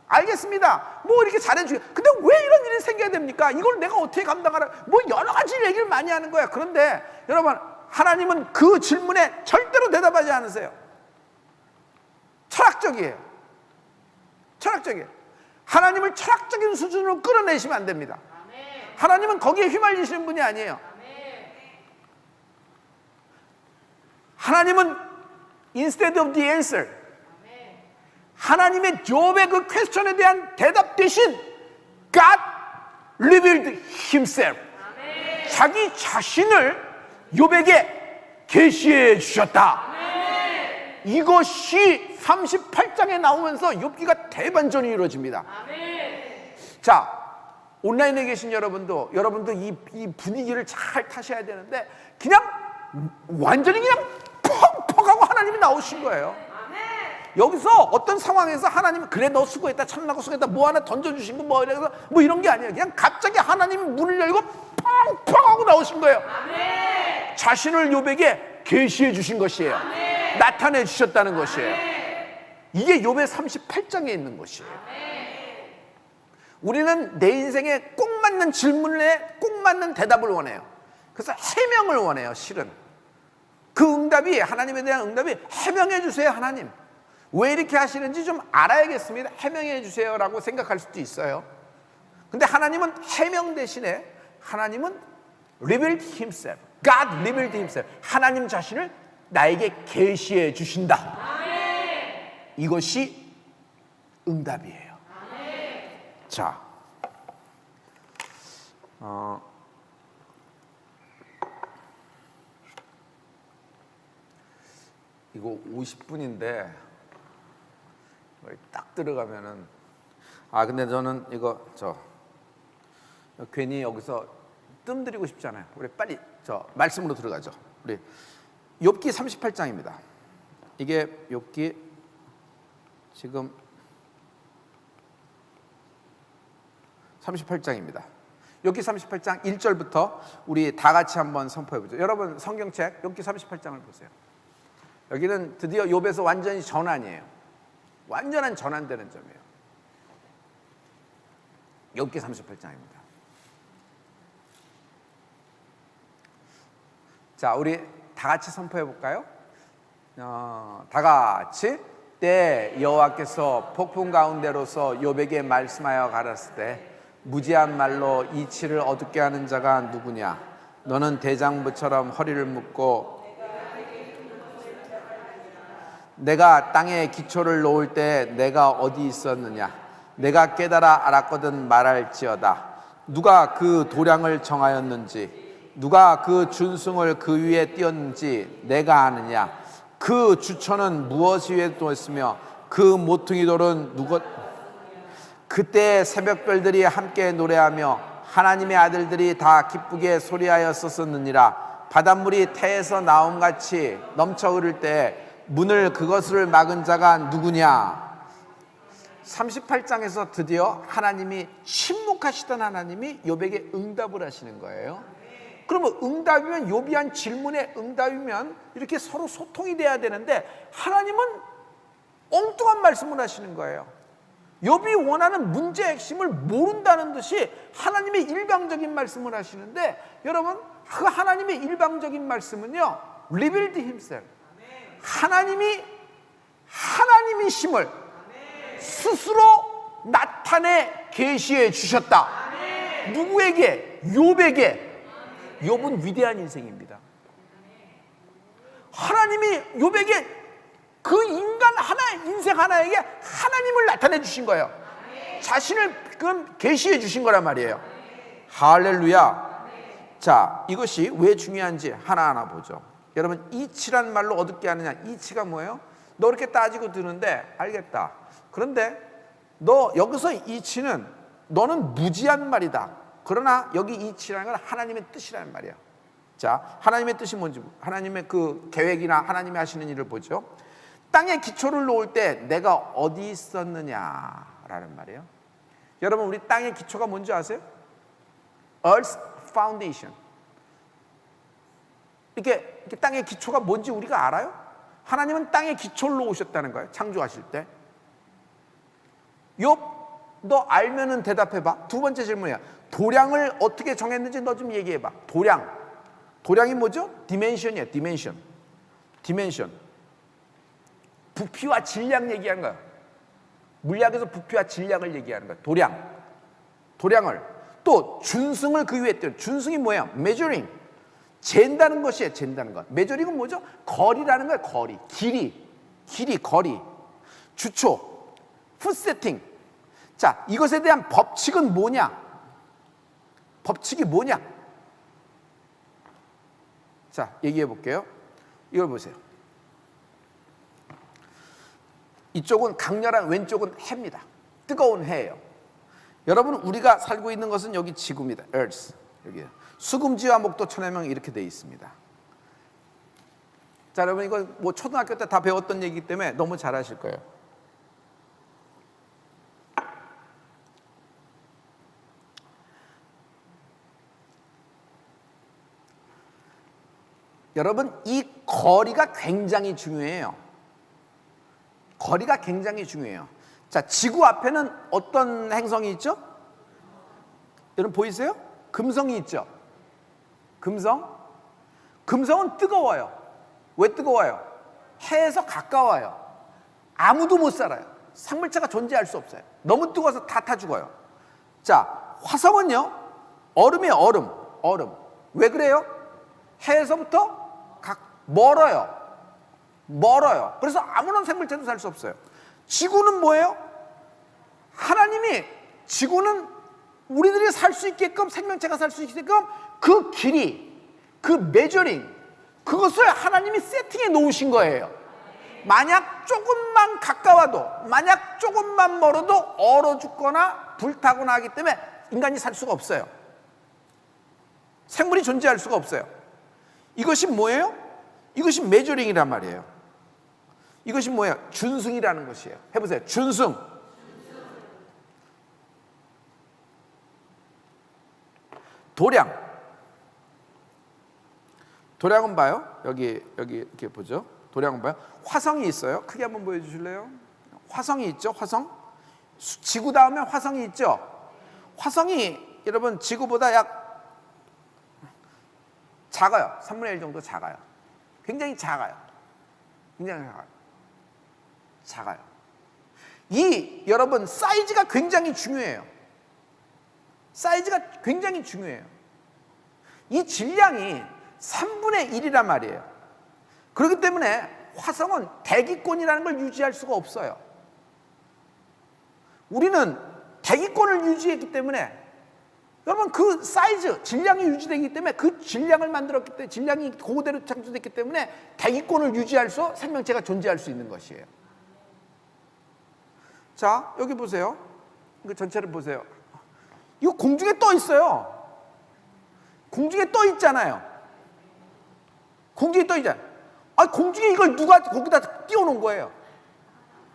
알겠습니다. 뭐 이렇게 잘해주게. 근데 왜 이런 일이 생겨야 됩니까? 이걸 내가 어떻게 감당하라? 뭐 여러 가지 얘기를 많이 하는 거야. 그런데 여러분, 하나님은 그 질문에 절대로 대답하지 않으세요. 철학적이에요. 하나님을 철학적인 수준으로 끌어내시면 안 됩니다. 하나님은 거기에 휘말리시는 분이 아니에요. 하나님은 instead of the answer, 하나님의 욥의 그 퀘스천에 대한 대답 대신 God revealed Himself, 자기 자신을 욥에게 계시해 주셨다. 이것이 38장에 나오면서 욥기가 대반전이 이루어집니다. 자, 온라인에 계신 여러분도 이 분위기를 잘 타셔야 되는데, 그냥 완전히 그냥 펑펑하고 하나님이 나오신 거예요. 여기서 어떤 상황에서 하나님이 그래 너 수고했다, 참나고 수고했다, 뭐 하나 던져주신 거 뭐 이래서 뭐 이런 게 아니에요. 그냥 갑자기 하나님이 문을 열고 펑펑하고 나오신 거예요. 자신을 욥에게 계시해 주신 것이에요. 나타내 주셨다는 것이에요. 이게 욥의 38장에 있는 것이에요. 우리는 내 인생에 꼭 맞는 질문에 꼭 맞는 대답을 원해요. 그래서 해명을 원해요. 실은 그 응답이, 하나님에 대한 응답이 해명해 주세요. 하나님 왜 이렇게 하시는지 좀 알아야겠습니다. 해명해 주세요라고 생각할 수도 있어요. 근데 하나님은 해명 대신에 하나님은 revealed himself, God revealed himself, 하나님 자신을 나에게 계시해 주신다. 이것이 응답이에요. 자, 이거 50분인데 딱 들어가면은, 근데 저는 이거 괜히 여기서 뜸 들이고 싶잖아요. 우리 빨리 말씀으로 들어가죠. 우리 욥기 38장입니다. 이게 욥기 지금 38장입니다. 욥기 38장 1절부터 우리 다 같이 한번 선포해 보죠. 여러분 성경책 욥기 38장을 보세요. 여기는 드디어 욥에서 완전히 전환이에요. 완전한 전환되는 점이에요. 욥기 38장입니다. 자, 우리 다 같이 선포해 볼까요? 다 같이. 때 여호와께서 폭풍 가운데로서 욥에게 말씀하여 가라사대 때 무지한 말로 이치를 어둡게 하는 자가 누구냐? 너는 대장부처럼 허리를 묶고 내가 땅에 기초를 놓을 때 내가 어디 있었느냐? 내가 깨달아 알았거든 말할지어다. 누가 그 도량을 정하였는지, 누가 그 준승을 그 위에 띄었는지 내가 아느냐? 그 주천은 무엇 위에 뒀으며 그 모퉁이 돌은 누구? 그때 새벽별들이 함께 노래하며 하나님의 아들들이 다 기쁘게 소리하였었느니라. 바닷물이 태에서 나옴같이 넘쳐 흐를 때 문을 그것을 막은 자가 누구냐? 38장에서 드디어 하나님이 침묵하시던 하나님이 욥에게 응답을 하시는 거예요. 그러면 응답이면, 욥이 한 질문에 응답이면 이렇게 서로 소통이 돼야 되는데 하나님은 엉뚱한 말씀을 하시는 거예요. 욥이 원하는 문제의 핵심을 모른다는 듯이 하나님의 일방적인 말씀을 하시는데, 여러분, 그 하나님의 일방적인 말씀은요, revealed himself, 하나님이심을 스스로 나타내 계시해 주셨다. 누구에게? 욥에게. 욥은 위대한 인생입니다. 하나님이 욥에게, 그 인간 하나, 인생 하나에게 하나님을 나타내 주신 거예요. 자신을 계시해 주신 거란 말이에요. 할렐루야. 자, 이것이 왜 중요한지 하나하나 보죠. 여러분, 이치란 말로 어둡게 하느냐? 이치가 뭐예요? 너 이렇게 따지고 드는데 알겠다. 그런데 너 여기서 이치는, 너는 무지한 말이다. 그러나 여기 이치라는 건 하나님의 뜻이라는 말이에요. 자, 하나님의 뜻이 뭔지, 하나님의 그 계획이나 하나님이 하시는 일을 보죠. 땅에 기초를 놓을 때 내가 어디 있었느냐라는 말이에요. 여러분, 우리 땅의 기초가 뭔지 아세요? Earth's foundation. 이렇게 땅의 기초가 뭔지 우리가 알아요? 하나님은 땅의 기초를 놓으셨다는 거예요. 창조하실 때. 욥, 너 알면은 대답해봐. 두 번째 질문이야. 도량을 어떻게 정했는지 너 좀 얘기해봐. 도량이 뭐죠? 디멘션이에요. 디멘션. 부피와 질량 얘기하는 거예요. 물리학에서 부피와 질량을 얘기하는 거예요. 도량을. 또 준승을 그 위에 띄워. 준승이 뭐예요? measuring. 잰다는 것이에요. 잰다는 것. 메저링은 뭐죠? 거리라는 거예요. 거리. 길이, 거리. 주초, 풋세팅. 자, 이것에 대한 법칙은 뭐냐? 법칙이 뭐냐? 자, 얘기해 볼게요. 이걸 보세요. 이쪽은 강렬한, 왼쪽은 해입니다. 뜨거운 해예요. 여러분, 우리가 살고 있는 것은 여기 지구입니다. Earth. 여기요. 수금지와 목도 천해명 이렇게 되어 있습니다. 자, 여러분, 이거 뭐 초등학교 때 다 배웠던 얘기이기 때문에 너무 잘 아실 거예요. 여러분, 이 거리가 굉장히 중요해요. 거리가 굉장히 중요해요. 자, 지구 앞에는 어떤 행성이 있죠? 여러분 보이세요? 금성이 있죠? 금성은 뜨거워요. 왜 뜨거워요? 해에서 가까워요. 아무도 못 살아요. 생물체가 존재할 수 없어요. 너무 뜨거워서 다 타 죽어요. 자, 화성은요, 얼음이에요. 얼음. 왜 그래요? 해에서부터 멀어요. 그래서 아무런 생물체도 살 수 없어요. 지구는 뭐예요? 하나님이 지구는 우리들이 살 수 있게끔, 생명체가 살 수 있게끔 그 길이, 그 메저링, 그것을 하나님이 세팅해 놓으신 거예요. 만약 조금만 가까워도, 만약 조금만 멀어도 얼어 죽거나 불타거나 하기 때문에 인간이 살 수가 없어요. 생물이 존재할 수가 없어요. 이것이 뭐예요? 이것이 메저링이란 말이에요. 이것이 뭐예요? 준승이라는 것이에요. 해보세요. 준승. 도량은 봐요. 여기 이렇게 보죠. 도량은 봐요. 화성이 있어요. 크게 한번 보여주실래요? 화성이 있죠. 화성. 지구 다음에 화성이 있죠. 화성이 여러분 지구보다 약 작아요. 3분의 1 정도 작아요. 굉장히 작아요. 이 여러분 사이즈가 굉장히 중요해요. 이 질량이 3분의 1이란 말이에요. 그렇기 때문에 화성은 대기권이라는 걸 유지할 수가 없어요. 우리는 대기권을 유지했기 때문에, 여러분 그 사이즈, 질량이 유지되기 때문에, 그 질량을 만들었기 때문에, 질량이 그대로 창조됐기 때문에 대기권을 유지할 생명체가 존재할 수 있는 것이에요. 자, 여기 보세요. 이거 전체를 보세요. 이거 공중에 떠 있어요. 공중에 떠 있잖아요. 공중에 이걸 누가 거기다 띄워놓은 거예요?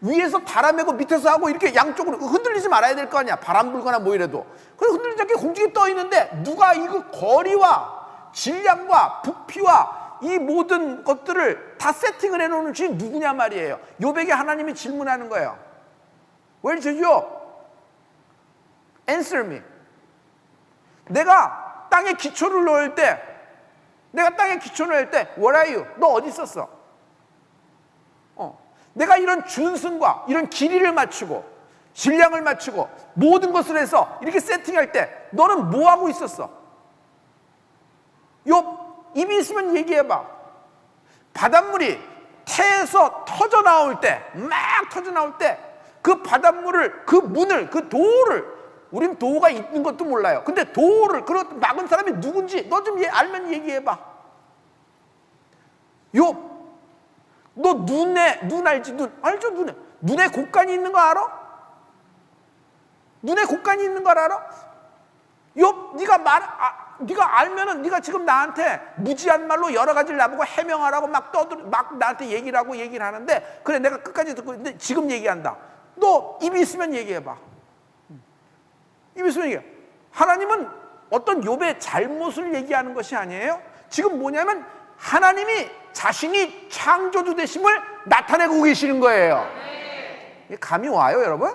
위에서 바람에고 밑에서 하고 이렇게 양쪽으로 흔들리지 말아야 될 거 아니야. 바람 불거나 뭐 이래도. 그래서 흔들리지 않게 공중에 떠 있는데 누가 이거 거리와 질량과 부피와 이 모든 것들을 다 세팅을 해놓는 주인 누구냐 말이에요. 욥에게 하나님이 질문하는 거예요. Where's Job? Answer me. 내가 땅에 기초를 놓을 때 Where are you? 너 어디 있었어? 내가 이런 준승과 이런 길이를 맞추고 질량을 맞추고 모든 것을 해서 이렇게 세팅할 때 너는 뭐 하고 있었어? 욥, 입이 있으면 얘기해봐. 바닷물이 태에서 터져 나올 때, 막 터져 나올 때 그 바닷물을, 그 문을, 그 도를, 우린 도가 있는 것도 몰라요. 근데 도를 그렇게 막은 사람이 누군지 너 좀 알면 얘기해봐. 욥, 너 눈 알지? 알죠? 눈에 곡간이 있는 거 알아? 눈에 곡간이 있는 걸 알아? 욥, 네가 알면은 네가 지금 나한테 무지한 말로 여러 가지를 나보고 해명하라고 막 나한테 얘기를 하는데, 그래 내가 끝까지 듣고 있는데 지금 얘기한다. 너 입이 있으면 얘기해봐. 입이 있으면 얘기해. 하나님은 어떤 욥의 잘못을 얘기하는 것이 아니에요. 지금 뭐냐면 하나님이 자신이 창조주 되심을 나타내고 계시는 거예요. 감이 와요, 여러분?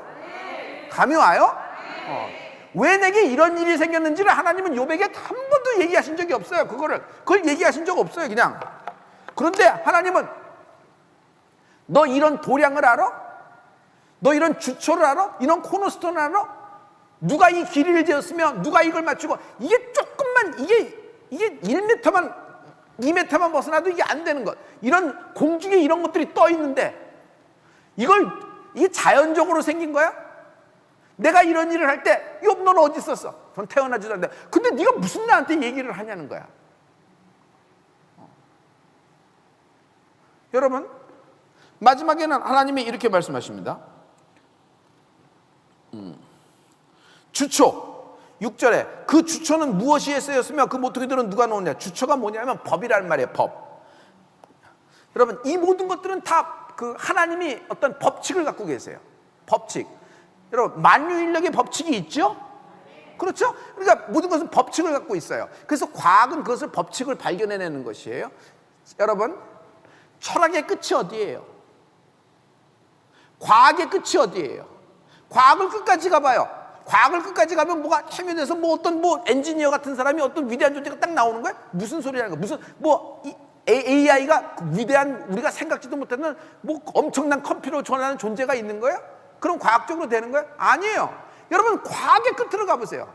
감이 와요? 왜 내게 이런 일이 생겼는지를 하나님은 욥에게 한 번도 얘기하신 적이 없어요. 그걸 얘기하신 적 없어요, 그냥. 그런데 하나님은 너 이런 도량을 알아? 너 이런 주초를 알아? 이런 코너스톤을 알아? 누가 이 길이를 재었으며 누가 이걸 맞추고, 이게 조금만, 이게 1m만 2m만 벗어나도 이게 안 되는 것. 이런 공중에 이런 것들이 떠 있는데 이게 자연적으로 생긴 거야? 내가 이런 일을 할 때 욥, 너는 어디 있었어? 전 태어나지도 않는데. 근데 네가 무슨 나한테 얘기를 하냐는 거야. 여러분, 마지막에는 하나님이 이렇게 말씀하십니다. 주초 6절에 그 주초는 무엇이에 쓰였으며 그 모퉁이들은 누가 놓느냐. 주초가 뭐냐면 법이란 말이에요. 법. 여러분, 이 모든 것들은 다 그 하나님이 어떤 법칙을 갖고 계세요. 법칙. 여러분, 만유인력의 법칙이 있죠? 그렇죠? 그러니까 모든 것은 법칙을 갖고 있어요. 그래서 과학은 그것을 법칙을 발견해내는 것이에요. 여러분, 철학의 끝이 어디예요? 과학의 끝이 어디예요? 과학을 끝까지 가봐요. 과학을 끝까지 가면 뭐가 해면에서 어떤 엔지니어 같은 사람이 어떤 위대한 존재가 딱 나오는 거야? 무슨 소리라는 거야? AI가 위대한, 우리가 생각지도 못하는 엄청난 컴퓨터 전환하는 존재가 있는 거야? 그럼 과학적으로 되는 거야? 아니에요. 여러분, 과학의 끝으로 가보세요.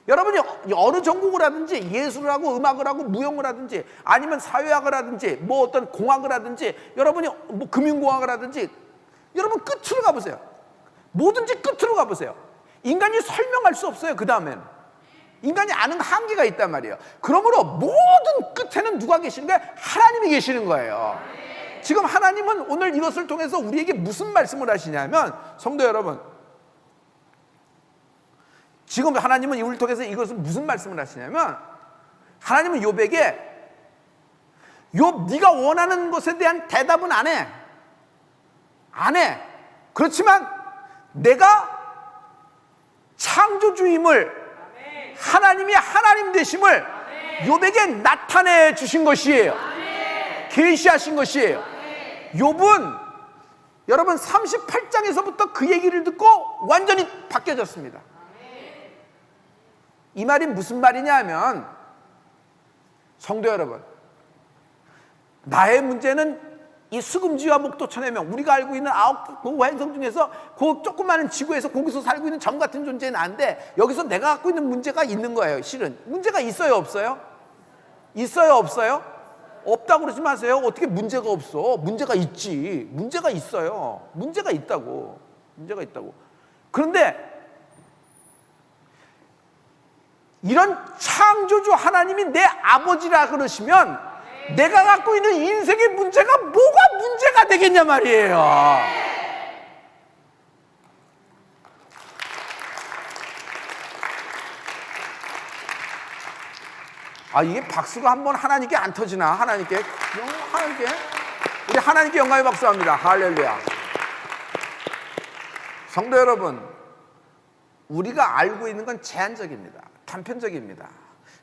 여러분이 어느 전공을 하든지 예술을 하고 음악을 하고 무용을 하든지 아니면 사회학을 하든지 어떤 공학을 하든지 여러분이 금융공학을 하든지 여러분 끝으로 가보세요. 뭐든지 끝으로 가보세요. 인간이 설명할 수 없어요. 그 다음에는 인간이 아는 한계가 있단 말이에요. 그러므로 모든 끝에는 누가 계시는 거예요? 하나님이 계시는 거예요. 지금 하나님은 오늘 이것을 통해서 우리에게 무슨 말씀을 하시냐면, 성도 여러분, 지금 하나님은 우리를 통해서 이것을 무슨 말씀을 하시냐면, 하나님은 욥에게 욥, 네가 원하는 것에 대한 대답은 안 해. 그렇지만 내가 창조주임을, 하나님이 하나님 되심을 욥에게 나타내 주신 것이에요. 계시하신 것이에요. 욥은 여러분 38장에서부터 그 얘기를 듣고 완전히 바뀌어졌습니다. 이 말이 무슨 말이냐 하면, 성도 여러분, 나의 문제는 이 수금지와 목도천해명, 우리가 알고 있는 9 행성 중에서 그 조그마한 지구에서 거기서 살고 있는 점 같은 존재는 안돼. 여기서 내가 갖고 있는 문제가 있는 거예요. 실은 문제가 있어요, 없어요? 있어요, 없어요? 없다고 그러지 마세요. 어떻게 문제가 없어? 문제가 있지. 문제가 있어요. 문제가 있다고. 그런데 이런 창조주 하나님이 내 아버지라 그러시면 내가 갖고 있는 인생의 문제가 뭐가 문제가 되겠냐 말이에요. 이게 박수가 한번 하나님께 안 터지나? 하나님께? 우리 하나님께 영광의 박수합니다. 할렐루야. 성도 여러분, 우리가 알고 있는 건 제한적입니다. 단편적입니다.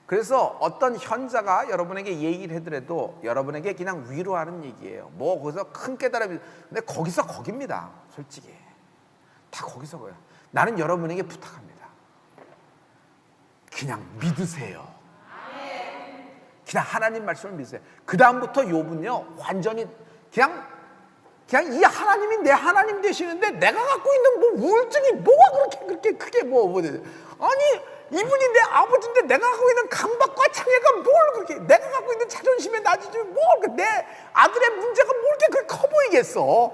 그래서 어떤 현자가 여러분에게 얘기를 해더라도 여러분에게 그냥 위로하는 얘기예요. 뭐 거기서 큰 깨달음이, 근데 거기서 거깁니다. 솔직히 다 거기서 거예요. 나는 여러분에게 부탁합니다. 그냥 믿으세요. 그냥 하나님 말씀을 믿으세요. 그 다음부터 욥은요 완전히 그냥 이 하나님이 내 하나님 되시는데 내가 갖고 있는 뭐 우울증이 뭐가 그렇게 크게 아니 이분이 내 아버지인데 내가 갖고 있는 강박과 장애가 뭘 그렇게, 내가 갖고 있는 자존심의 낮아짐이 내 아들의 문제가 뭘 이렇게 커 보이겠어.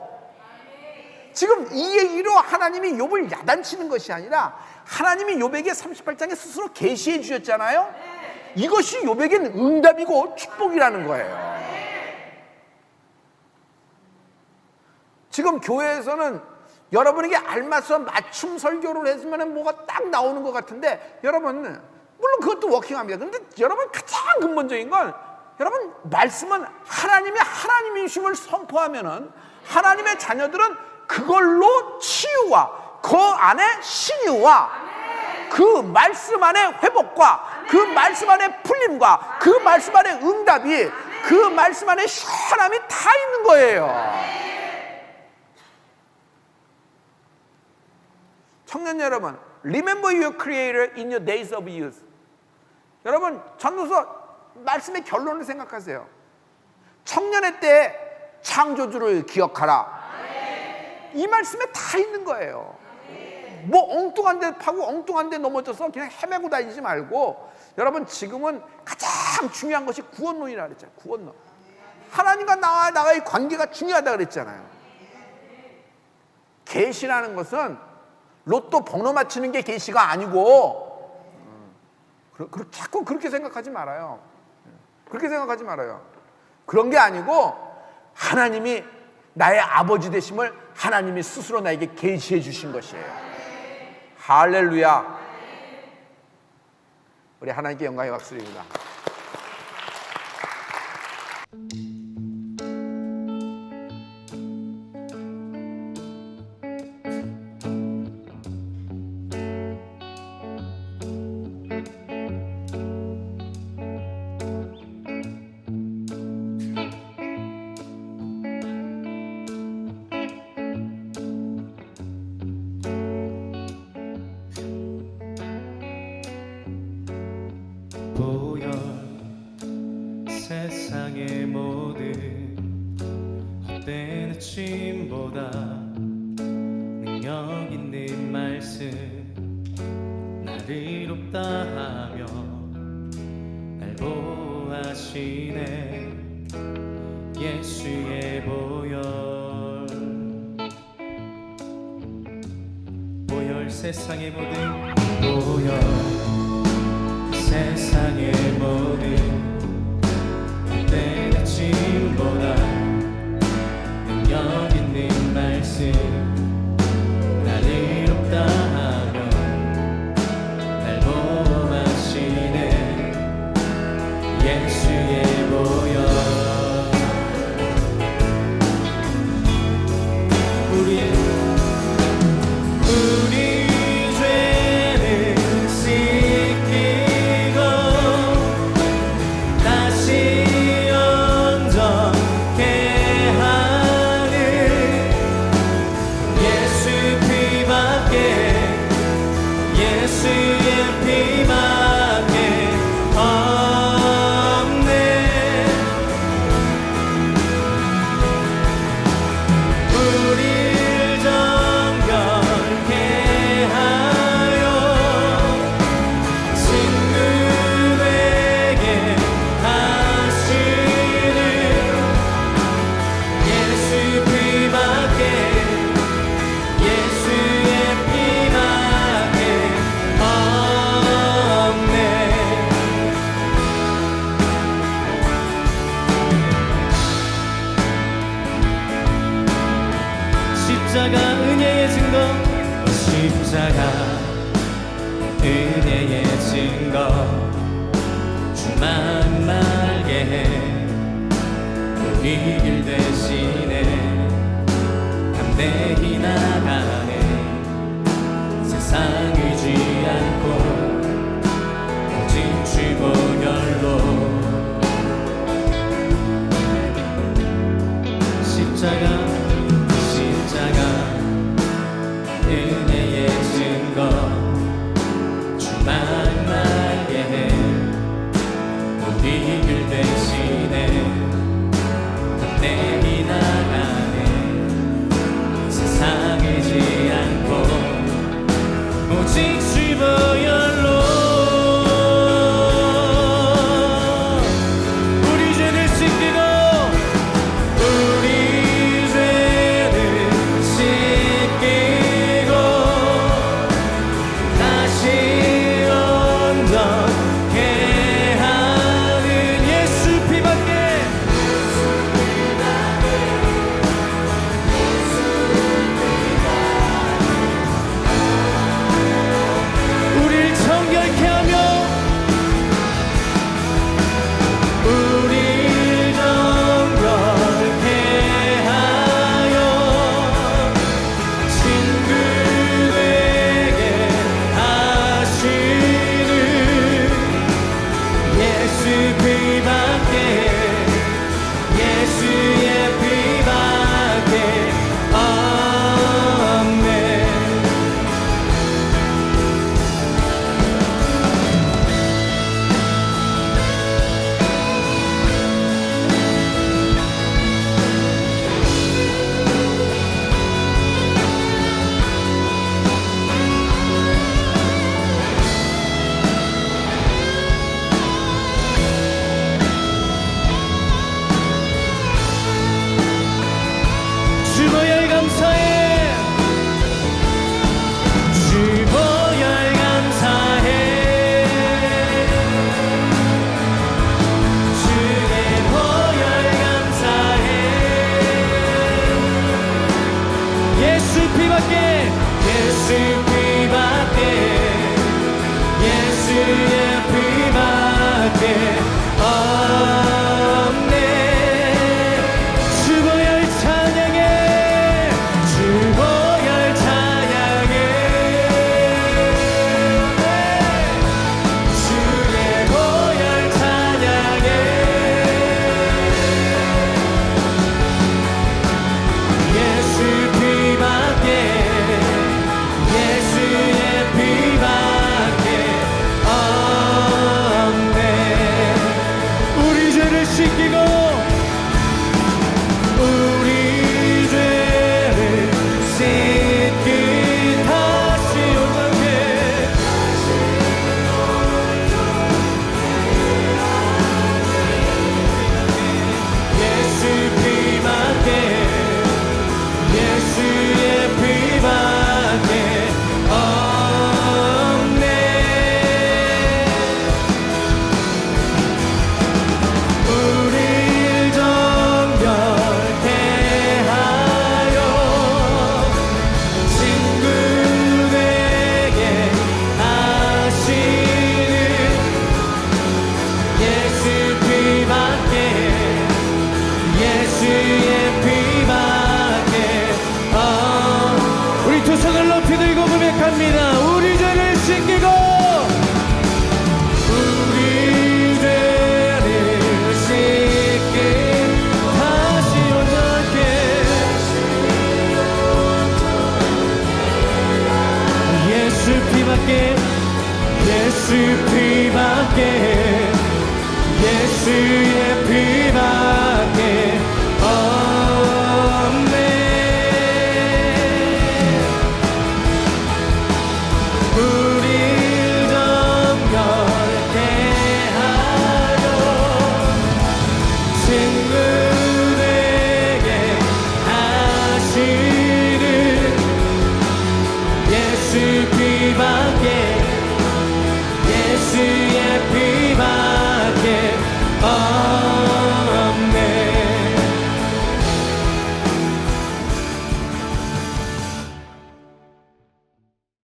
지금 이 얘기로 하나님이 욥을 야단치는 것이 아니라 하나님이 욥에게 38장에 스스로 계시해 주셨잖아요. 이것이 욥에게는 응답이고 축복이라는 거예요. 지금 교회에서는 여러분에게 알맞춰 맞춤 설교를 해주면 뭐가 딱 나오는 것 같은데, 여러분 물론 그것도 워킹합니다. 그런데 여러분 가장 근본적인 건, 여러분 말씀은 하나님이심을 선포하면은 하나님의 자녀들은 그걸로 치유와 그 안에 신유와 그 말씀 안에 회복과 그 말씀 안에 풀림과 그 말씀 안에 응답이, 그 말씀 안에 시원함이 다 있는 거예요. 청년 여러분, remember your creator in your days of youth. 여러분 전도서 말씀의 결론을 생각하세요. 청년의 때 창조주를 기억하라. 이 말씀에 다 있는 거예요. 뭐 엉뚱한 데 파고 엉뚱한 데 넘어져서 그냥 헤매고 다니지 말고, 여러분 지금은 가장 중요한 것이 구원론이라 그랬잖아요. 구원론. 하나님과 나와의 관계가 중요하다 그랬잖아요. 계시라는 것은 로또 번호 맞추는 게 계시가 아니고, 자꾸 그렇게 생각하지 말아요. 그렇게 생각하지 말아요. 그런 게 아니고 하나님이 나의 아버지 되심을 하나님이 스스로 나에게 계시해 주신 것이에요. 할렐루야. 우리 하나님께 영광의 박수입니다. 보여 세상의 모든 헛된 아침보다 능력 있는 말씀 나를 이롭다 하며 날 보호하시네. 예수의 보혈 세상의 모든 보혈 세상의 모든 헛된 아침보다 능력 있는 말씀 나를 이롭다 하며 날 보호하시네. 예수의 보혈 우리 죄는 씻기고 다시 온전케 하는 예수 피밖에, 예수의 피밖에 없네. 우릴 정결케 하여 친구에게 하시는 예수 피밖에, 예수의 피밖에 없네. 십자가 은혜의 증거, 십자가 은혜의 증거, 주만 말게 해 우리 우리 길 대신에 담대히 나가네. 세상 의지 않고 오직 주 보혈로 십자가 은혜의 증거 주만 알게 해. 우리 길 대신에 담대히 나가네. 세상 의지 않고 오직 주 보혈로 우리 죄를 씻기고 우리 죄를 씻기고 다시 온전케 하는 예수 피밖에 우릴 정결케 하며 우릴 정결케 하여 친구 되게 하시는 예수 피밖에 예수의 피밖에 없네. 주보혈 감사해. 주보혈 감사해. 주의 보혈 감사해. 예수 피밖에 예수